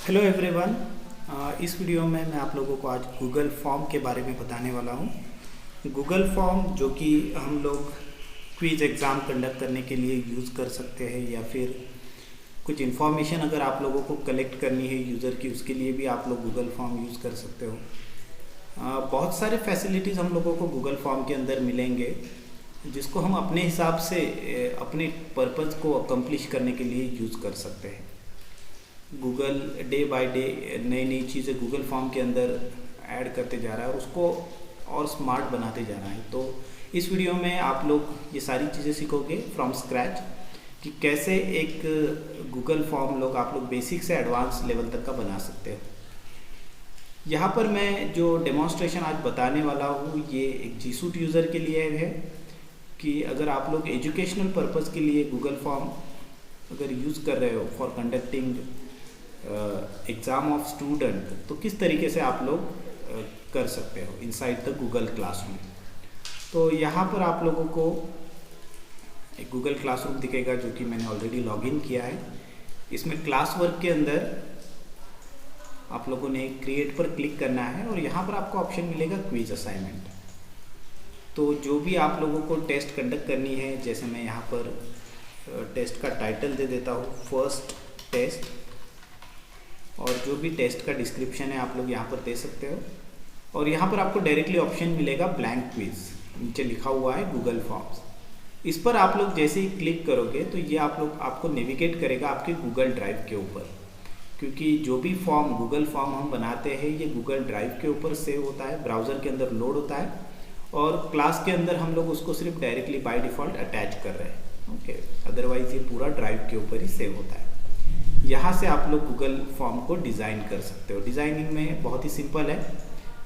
Hello everyone. इस video में मैं आप लोगों को आज गूगल फॉर्म के बारे में बताने वाला हूँ। गूगल फॉर्म जो कि हम लोग क्विज़ एग्ज़ाम कंडक्ट करने के लिए यूज़ कर सकते हैं, या फिर कुछ इन्फॉर्मेशन अगर आप लोगों को कलेक्ट करनी है यूज़र की, उसके लिए भी आप लोग गूगल फॉर्म यूज़ कर सकते हो। बहुत सारे फैसिलिटीज़ हम लोगों को गूगल फॉर्म के अंदर मिलेंगे, जिसको हम अपने हिसाब से अपने पर्पज़ को अकम्प्लिश करने के लिए यूज़ कर सकते हैं। गूगल डे बाय डे नई नई चीज़ें गूगल फॉर्म के अंदर ऐड करते जा रहा है और उसको और स्मार्ट बनाते जा रहा है। तो इस वीडियो में आप लोग ये सारी चीज़ें सीखोगे फ्रॉम स्क्रैच कि कैसे एक गूगल फॉर्म लोग आप लोग बेसिक से एडवांस लेवल तक का बना सकते हो। यहाँ पर मैं जो डेमोन्स्ट्रेशन आज बताने वाला हूँ ये एक जी सूट यूज़र के लिए है कि अगर आप लोग एजुकेशनल पर्पज़ के लिए गूगल फॉर्म अगर यूज़ कर रहे हो for conducting exam of student, तो किस तरीके से आप लोग कर सकते हो इनसाइड द गूगल क्लासरूम। तो यहाँ पर आप लोगों को एक गूगल क्लासरूम दिखेगा जो कि मैंने ऑलरेडी लॉगिन किया है। इसमें क्लास वर्क के अंदर आप लोगों ने क्रिएट पर क्लिक करना है और यहाँ पर आपको ऑप्शन मिलेगा क्विज असाइनमेंट। तो जो भी आप लोगों को टेस्ट कंडक्ट करनी है, जैसे मैं यहाँ पर टेस्ट का टाइटल दे देता हूँ फर्स्ट टेस्ट, और जो भी टेस्ट का डिस्क्रिप्शन है आप लोग यहाँ पर दे सकते हो। और यहाँ पर आपको डायरेक्टली ऑप्शन मिलेगा ब्लैंक क्विज, नीचे लिखा हुआ है गूगल फॉर्म्स। इस पर आप लोग जैसे ही क्लिक करोगे तो ये आपको नेविगेट करेगा आपके गूगल ड्राइव के ऊपर, क्योंकि जो भी फॉर्म गूगल फॉर्म हम बनाते हैं ये गूगल ड्राइव के ऊपर सेव होता है, ब्राउज़र के अंदर लोड होता है, और क्लास के अंदर हम लोग उसको सिर्फ डायरेक्टली बाय डिफ़ॉल्ट अटैच कर रहे हैं। ओके, अदरवाइज़ ये पूरा ड्राइव के ऊपर ही सेव होता है। यहाँ से आप लोग गूगल फॉर्म को डिज़ाइन कर सकते हो। डिज़ाइनिंग में बहुत ही सिंपल है।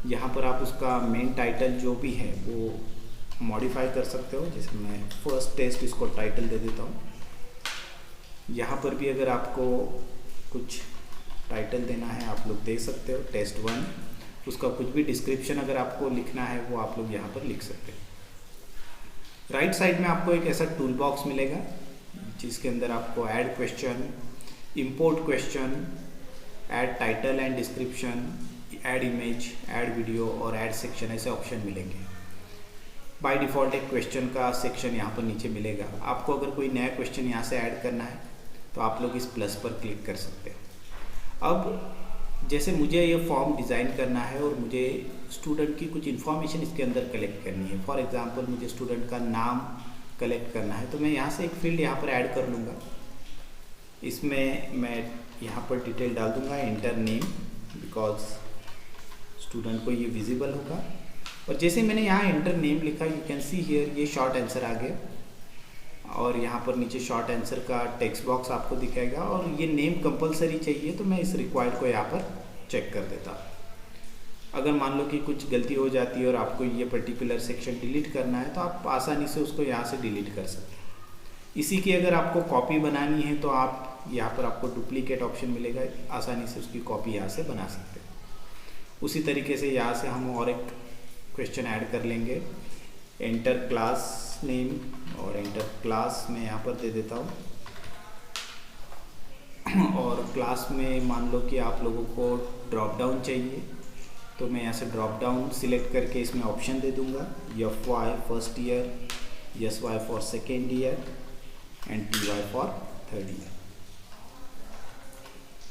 यहाँ पर आप उसका मेन टाइटल जो भी है वो मॉडिफाई कर सकते हो। जैसे मैं फर्स्ट टेस्ट इसको टाइटल दे देता हूँ। यहाँ पर भी अगर आपको कुछ टाइटल देना है आप लोग दे सकते हो, टेस्ट 1। उसका कुछ भी डिस्क्रिप्शन अगर आपको लिखना है वो आप लोग यहाँ पर लिख सकते हो। राइट साइड में आपको एक ऐसा टूल बॉक्स मिलेगा जिसके अंदर आपको add question, import question, add title and description, add image, add video और add section ऐसे ऑप्शन मिलेंगे। बाय डिफ़ॉल्ट एक क्वेश्चन का सेक्शन यहाँ पर नीचे मिलेगा। आपको अगर कोई नया क्वेश्चन यहाँ से ऐड करना है तो आप लोग इस प्लस पर क्लिक कर सकते हो। अब जैसे मुझे ये फॉर्म डिज़ाइन करना है और मुझे स्टूडेंट की कुछ इन्फॉर्मेशन इसके अंदर कलेक्ट करनी है। फॉर एग्जांपल मुझे स्टूडेंट का नाम कलेक्ट करना है, तो मैं यहाँ से एक फील्ड यहाँ पर ऐड कर लूँगा। इसमें मैं यहाँ पर डिटेल डाल दूँगा एंटर नेम, बिकॉज स्टूडेंट को ये विजिबल होगा। और जैसे मैंने यहाँ एंटर नेम लिखा, यू कैन सी हियर ये शॉर्ट आंसर आ गया, और यहाँ पर नीचे शॉर्ट आंसर का टेक्स्ट बॉक्स आपको दिखाएगा। और ये नेम कंपलसरी चाहिए तो मैं इस रिक्वायर्ड को यहाँ पर चेक कर देता हूँ। अगर मान लो कि कुछ गलती हो जाती है और आपको ये पर्टिकुलर सेक्शन डिलीट करना है तो आप आसानी से उसको यहाँ से डिलीट कर सकते हैं। इसी की अगर आपको कॉपी बनानी है तो आप यहाँ पर आपको डुप्लीकेट ऑप्शन मिलेगा, आसानी से उसकी कॉपी यहाँ से बना सकते हैं। उसी तरीके से यहाँ से हम और एक क्वेश्चन ऐड कर लेंगे, एंटर क्लास नेम, और एंटर क्लास में यहाँ पर दे देता हूँ। और क्लास में मान लो कि आप लोगों को ड्रॉप डाउन चाहिए तो मैं यहाँ से ड्रॉप डाउन सिलेक्ट करके इसमें ऑप्शन दे दूँगा, FY first year, SY for second year and TY for third year.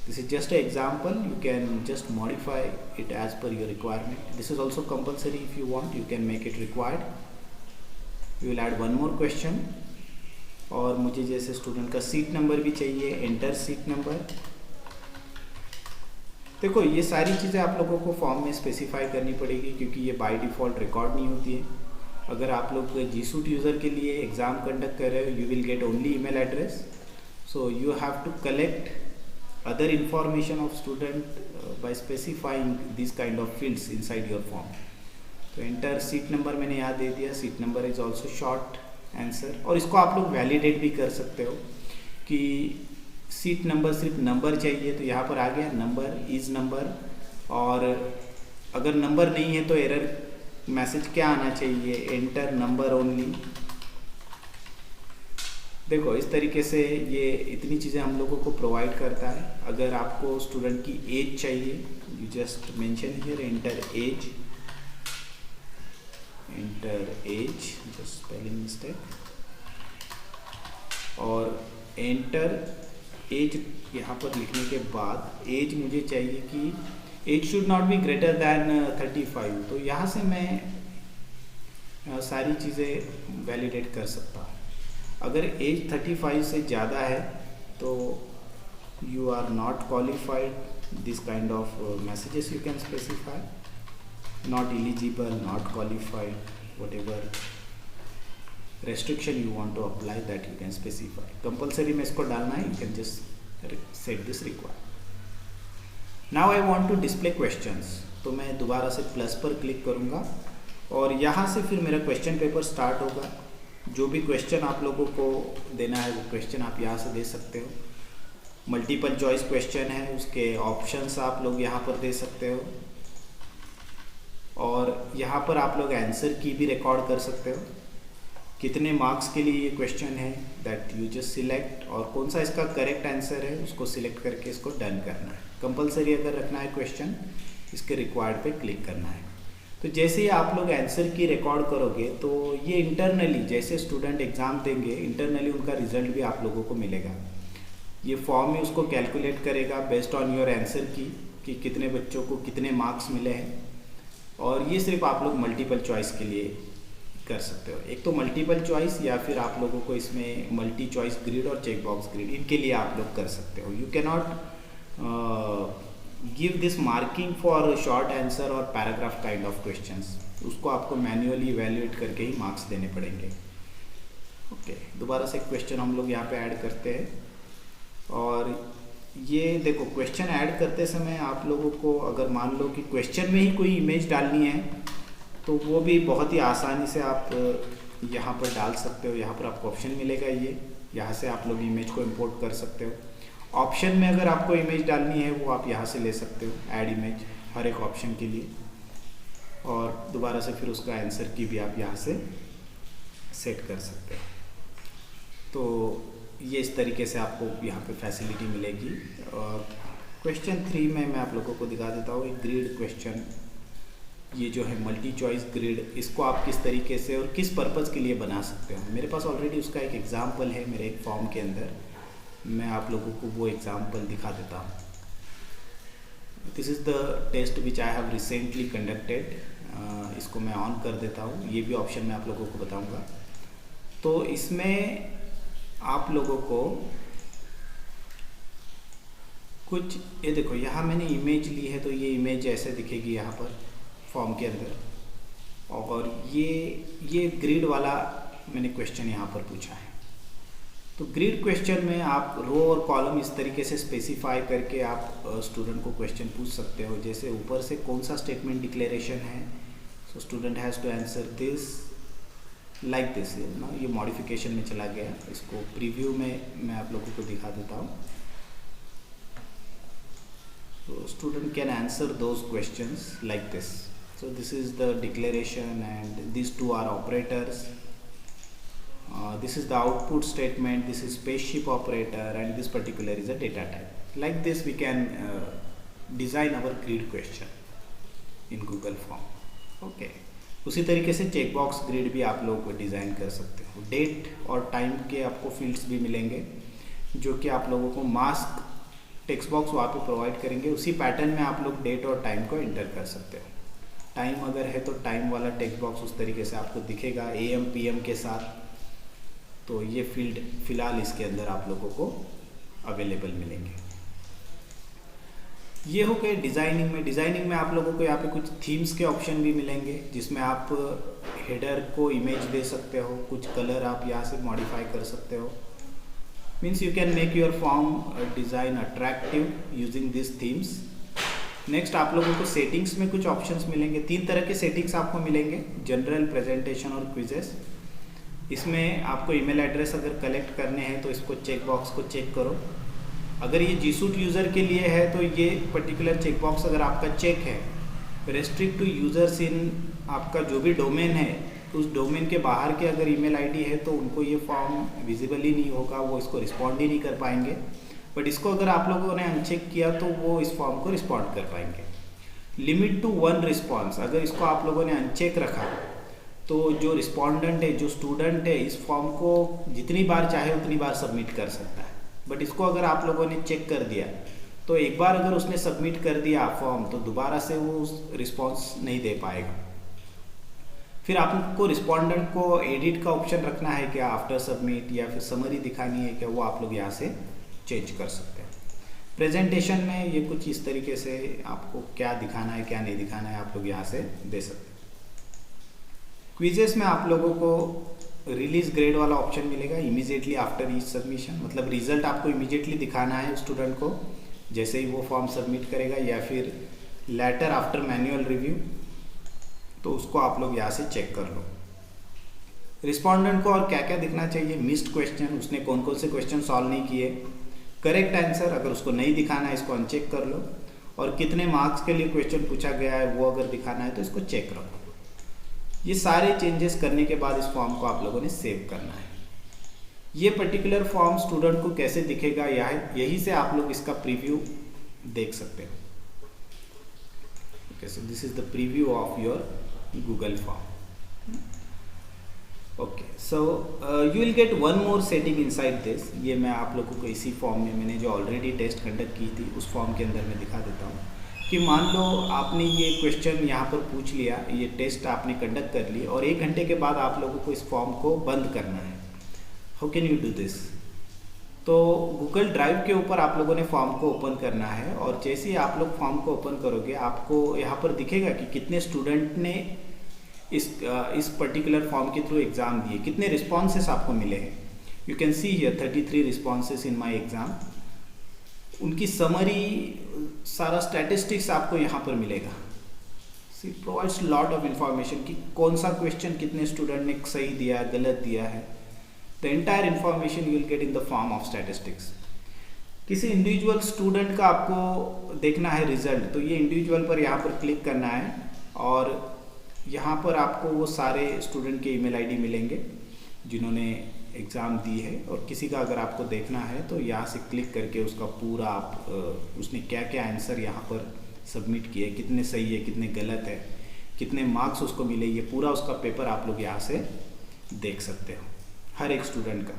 This is just an example. You can just modify it as per your requirement. This is also compulsory. If you want, you can make it required. We will add one more question. और मुझे जैसे student का seat number भी चाहिए, enter seat number. देखो ये सारी चीज़ें आप लोगों को फॉर्म में स्पेसिफाई करनी पड़ेगी, क्योंकि ये बाय डिफ़ॉल्ट रिकॉर्ड नहीं होती है। अगर आप लोग जी सूट यूज़र के लिए एग्ज़ाम कंडक्ट कर रहे हो, you will get only email address, so you have to collect other information of student by specifying this kind of fields inside your form. तो एंटर सीट नंबर मैंने यहाँ दे दिया। Seat number is also short answer, और इसको आप लोग validate भी कर सकते हो कि सीट नंबर सिर्फ नंबर चाहिए तो यहाँ पर आ गया नंबर इज़ नंबर, और अगर नंबर नहीं है तो एरर मैसेज क्या आना चाहिए, एंटर नंबर ओनली। देखो इस तरीके से ये इतनी चीज़ें हम लोगों को प्रोवाइड करता है। अगर आपको स्टूडेंट की एज चाहिए, you just mention here inter age just spelling mistake, और एंटर एज यहाँ पर लिखने के बाद एज मुझे चाहिए कि age should not be greater than 35। तो यहाँ से मैं सारी चीज़ें वैलिडेट कर सकता हूँ। अगर एज 35 से ज़्यादा है तो you are not qualified, this kind of messages you can specify, not eligible, not qualified, whatever restriction you want to apply that you can specify. Compulsory में इसको डालना है, you can just set this required. Now I want to display questions. तो मैं दोबारा से plus पर click करूँगा और यहाँ से फिर मेरा क्वेश्चन पेपर स्टार्ट होगा। जो भी क्वेश्चन आप लोगों को देना है वो क्वेश्चन आप यहाँ से दे सकते हो। मल्टीपल चॉइस क्वेश्चन है, उसके ऑप्शंस आप लोग यहाँ पर दे सकते हो और यहाँ पर आप लोग आंसर की भी रिकॉर्ड कर सकते हो। कितने मार्क्स के लिए ये क्वेश्चन है दैट यू जस्ट सिलेक्ट, और कौन सा इसका करेक्ट आंसर है उसको सिलेक्ट करके इसको डन करना है। कंपलसरी अगर रखना है क्वेश्चन, इसके रिक्वायर्ड पे क्लिक करना है। तो जैसे ही आप लोग आंसर की रिकॉर्ड करोगे तो ये इंटरनली जैसे स्टूडेंट एग्ज़ाम देंगे, इंटरनली उनका रिजल्ट भी आप लोगों को मिलेगा। ये फॉर्म में उसको कैलकुलेट करेगा बेस्ड ऑन योर आंसर की कि कितने बच्चों को कितने मार्क्स मिले हैं, और ये सिर्फ आप लोग मल्टीपल चॉइस के लिए कर सकते हो। एक तो मल्टीपल चॉइस या फिर आप लोगों को इसमें मल्टी चॉइस ग्रिड और चेक बॉक्स ग्रिड, इनके लिए आप लोग कर सकते हो। You can not give this marking for short answer और पैराग्राफ काइंड ऑफ क्वेश्चंस, उसको आपको मैन्युअली इवैल्यूएट करके ही मार्क्स देने पड़ेंगे। ओके, दोबारा से क्वेश्चन हम लोग यहाँ पे ऐड करते हैं और ये देखो क्वेश्चन ऐड करते समय आप लोगों को अगर मान लो कि क्वेश्चन में ही कोई इमेज डालनी है तो वो भी बहुत ही आसानी से आप यहाँ पर डाल सकते हो। यहाँ पर आपको ऑप्शन मिलेगा, ये यहाँ से आप लोग इमेज को इंपोर्ट कर सकते हो। ऑप्शन में अगर आपको इमेज डालनी है वो आप यहाँ से ले सकते हो, ऐड इमेज हर एक ऑप्शन के लिए, और दोबारा से फिर उसका आंसर की भी आप यहाँ से सेट कर सकते हो। तो ये इस तरीके से आपको यहाँ पे फैसिलिटी मिलेगी। और क्वेश्चन 3 में मैं आप लोगों को दिखा देता हूँ एक ग्रिड क्वेश्चन। ये जो है मल्टी चॉइस ग्रिड, इसको आप किस तरीके से और किस पर्पज़ के लिए बना सकते हो। मेरे पास ऑलरेडी उसका एक एग्जांपल है मेरे एक फॉर्म के अंदर, मैं आप लोगों को वो एग्जांपल दिखा देता हूँ। This is the test which I have recently conducted. इसको मैं ऑन कर देता हूँ, ये भी ऑप्शन मैं आप लोगों को बताऊँगा। तो इसमें आप लोगों को कुछ, ये देखो यहाँ मैंने इमेज ली है तो ये इमेज ऐसे दिखेगी यहाँ पर फॉर्म के अंदर, और ये ग्रिड वाला मैंने क्वेश्चन यहाँ पर पूछा है। तो ग्रिड क्वेश्चन में आप रो और कॉलम इस तरीके से स्पेसिफाई करके आप स्टूडेंट को क्वेश्चन पूछ सकते हो। जैसे ऊपर से कौन सा स्टेटमेंट डिक्लेरेशन है, so student has to answer this like this ना। ये मॉडिफिकेशन में चला गया, इसको प्रीव्यू में मैं आप लोगों को दिखा देता हूँ। तो student can answer those questions like this. So this is the declaration and these two are operators. This is the output statement, this is spaceship operator, and this particular is a data type. Like this we can design our grid question in Google Form. Okay. उसी तरीके से check box grid भी आप लोग design कर सकते हो। Date और टाइम के आपको फील्ड्स भी मिलेंगे जो कि आप लोगों को मास्क टेक्स्ट बॉक्स वहाँ पे प्रोवाइड करेंगे। उसी पैटर्न में आप लोग डेट और टाइम को एंटर कर सकते हो। टाइम अगर है तो टाइम वाला टेक्स्ट बॉक्स उस तरीके से आपको दिखेगा AM PM के साथ। तो ये फील्ड फिलहाल इसके अंदर आप लोगों को अवेलेबल मिलेंगे। ये हो गए डिज़ाइनिंग में। डिज़ाइनिंग में आप लोगों को यहाँ पे कुछ थीम्स के ऑप्शन भी मिलेंगे जिसमें आप हेडर को इमेज दे सकते हो, कुछ कलर आप यहाँ से मॉडिफाई कर सकते हो। Means you can make your form design attractive using this themes. Next आप लोगों को सेटिंग्स में कुछ ऑप्शंस मिलेंगे। 3 तरह के सेटिंग्स आपको मिलेंगे, जनरल, प्रेजेंटेशन और क्विजेस। इसमें आपको ईमेल एड्रेस अगर कलेक्ट करने हैं तो इसको चेक बॉक्स को चेक करो। अगर ये जी सूट यूज़र के लिए है तो ये पर्टिकुलर चेक बॉक्स अगर आपका चेक है, रेस्ट्रिक्ट टू यूज़र्स इन आपका जो भी डोमेन है उस डोमेन के बाहर के अगर ईमेल आईडी है तो उनको ये फॉर्म विजिबल ही नहीं होगा, वो इसको रिस्पॉन्ड ही नहीं कर पाएंगे। बट इसको अगर आप लोगों ने अनचेक किया तो वो इस फॉर्म को रिस्पॉन्ड कर पाएंगे। लिमिट टू 1 रिस्पॉन्स, अगर इसको आप लोगों ने अनचेक रखा तो जो रिस्पॉन्डेंट है, जो स्टूडेंट है, इस फॉर्म को जितनी बार चाहे उतनी बार सबमिट कर सकता है। बट इसको अगर आप लोगों ने चेक कर दिया तो एक बार अगर उसने सबमिट कर दिया फॉर्म तो दोबारा से वो रिस्पॉन्स नहीं दे पाएगा। फिर आपको रिस्पॉन्डेंट को एडिट का ऑप्शन रखना है क्या आफ्टर सबमिट, या फिर समरी दिखानी है क्या, वो आप लोग यहाँ से चेंज कर सकते हैं। प्रेजेंटेशन में ये कुछ इस तरीके से आपको क्या दिखाना है क्या नहीं दिखाना है आप लोग यहाँ से दे सकते हैं। क्विजेस में आप लोगों को रिलीज ग्रेड वाला ऑप्शन मिलेगा इमीडिएटली आफ्टर ईच सबमिशन, मतलब रिजल्ट आपको इमीडिएटली दिखाना है स्टूडेंट को जैसे ही वो फॉर्म सबमिट करेगा, या फिर लेटर आफ्टर मैनुअल रिव्यू, तो उसको आप लोग यहाँ से चेक कर लो। रिस्पॉन्डेंट को और क्या क्या दिखना चाहिए, मिस्ड क्वेश्चन, उसने कौन कौन से क्वेश्चन सॉल्व नहीं किए, करेक्ट आंसर अगर उसको नहीं दिखाना है इसको अनचेक कर लो, और कितने मार्क्स के लिए क्वेश्चन पूछा गया है वो अगर दिखाना है तो इसको चेक रखो। ये सारे चेंजेस करने के बाद इस फॉर्म को आप लोगों ने सेव करना है। ये पर्टिकुलर फॉर्म स्टूडेंट को कैसे दिखेगा यही से आप लोग इसका प्रीव्यू देख सकते हो। Okay, so this is the preview of your Google form. Okay, so you will get one more setting inside this. ये मैं आप लोगों को इसी फॉर्म में मैंने जो ऑलरेडी टेस्ट कंडक्ट की थी उस फॉर्म के अंदर मैं दिखा देता हूँ कि मान लो आपने ये क्वेश्चन यहाँ पर पूछ लिया, ये टेस्ट आपने कंडक्ट कर ली और 1 घंटे के बाद आप लोगों को इस फॉर्म को बंद करना है। How can you do this? तो गूगल ड्राइव के ऊपर आप लोगों ने फॉर्म को ओपन करना है, और जैसे ही आप लोग फॉर्म को ओपन करोगे आपको यहाँ पर दिखेगा कि कितने स्टूडेंट ने इस पर्टिकुलर फॉर्म के थ्रू एग्ज़ाम दिए, कितने रिस्पॉन्सेस आपको मिले हैं। You can see here 33 responses in my exam. उनकी समरी, सारा स्टैटिस्टिक्स आपको यहाँ पर मिलेगा। सी प्रोवाइड्स लॉट ऑफ इंफॉर्मेशन कि कौन सा क्वेश्चन कितने स्टूडेंट ने सही दिया, गलत दिया है। The entire information you will get in the form of statistics. किसी इंडिविजुअल स्टूडेंट का आपको देखना है रिजल्ट, तो ये इंडिविजुअल पर यहाँ पर क्लिक करना है और यहाँ पर आपको वो सारे स्टूडेंट के ईमेल आईडी मिलेंगे जिन्होंने एग्ज़ाम दी है, और किसी का अगर आपको देखना है तो यहाँ से क्लिक करके उसका पूरा आप उसने क्या क्या आंसर यहाँ पर सबमिट किए, कितने सही है कितने गलत है, कितने मार्क्स उसको मिले, ये पूरा उसका पेपर आप लोग यहाँ से देख सकते हो हर एक स्टूडेंट का।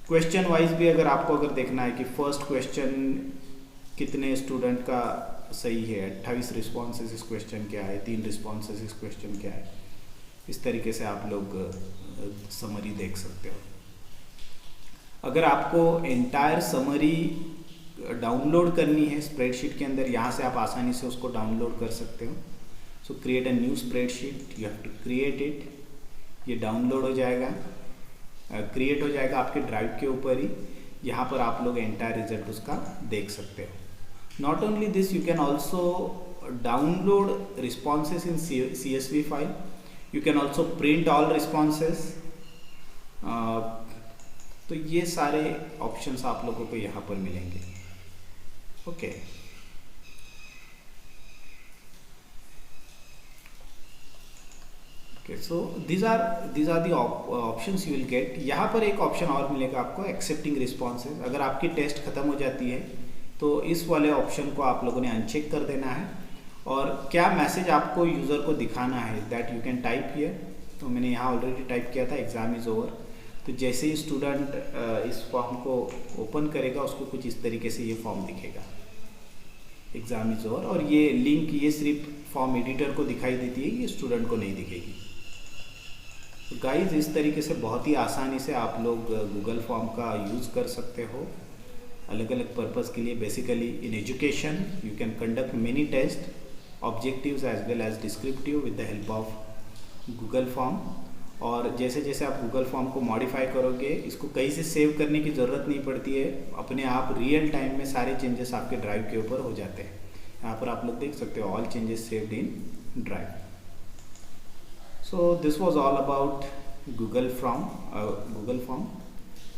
क्वेश्चन वाइज भी अगर आपको देखना है कि फर्स्ट क्वेश्चन कितने स्टूडेंट का सही है, 28 रिस्पॉन्सेस इस क्वेश्चन क्या है, 3 रिस्पॉन्सेस इस क्वेश्चन क्या है, इस तरीके से आप लोग समरी देख सकते हो। अगर आपको एंटायर समरी डाउनलोड करनी है स्प्रेडशीट के अंदर, यहाँ से आप आसानी से उसको डाउनलोड कर सकते हो। So create a new spreadsheet, you have to create it. ये डाउनलोड हो जाएगा, क्रिएट हो जाएगा आपके ड्राइव के ऊपर ही। यहाँ पर आप लोग एंटायर रिजल्ट उसका देख सकते हो। Not only this, you can also download responses in CSV file. You can also print all responses. तो ये सारे ऑप्शंस आप लोगों को यहाँ पर मिलेंगे। Okay, so these are the options you will gate. यहाँ पर एक ऑप्शन और मिलेगा आपको, एक्सेप्टिंग रिस्पॉन्सेज। अगर आपकी टेस्ट खत्म हो जाती है तो इस वाले ऑप्शन को आप लोगों ने अनचेक कर देना है, और क्या मैसेज आपको यूज़र को दिखाना है that you can type here. तो मैंने यहाँ ऑलरेडी टाइप किया था एग्ज़ाम इज़ ओवर। तो जैसे ही स्टूडेंट इस फॉर्म को ओपन करेगा उसको कुछ इस तरीके से ये फॉर्म दिखेगा, एग्ज़ाम इज़ ओवर। और ये लिंक ये सिर्फ फॉर्म एडिटर को दिखाई देती है, ये स्टूडेंट को नहीं दिखेगी। तो गाइज इस तरीके से बहुत ही आसानी से आप लोग गूगल फॉर्म का यूज़ कर सकते हो अलग अलग पर्पज़ के लिए। Basically in education you can conduct many test, objectives as well as descriptive with the help of Google form. और जैसे जैसे आप गूगल फॉर्म को मॉडिफाई करोगे, इसको कहीं से सेव करने की ज़रूरत नहीं पड़ती है, अपने आप रियल टाइम में सारे चेंजेस आपके ड्राइव के ऊपर हो जाते हैं। यहाँ पर आप लोग देख सकते हो all changes saved in drive. So this was all about Google Form.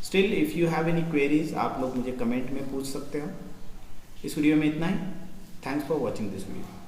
Still if you have any queries आप लोग मुझे कमेंट में पूछ सकते हो। इस वीडियो में इतना ही। Thanks for watching this video.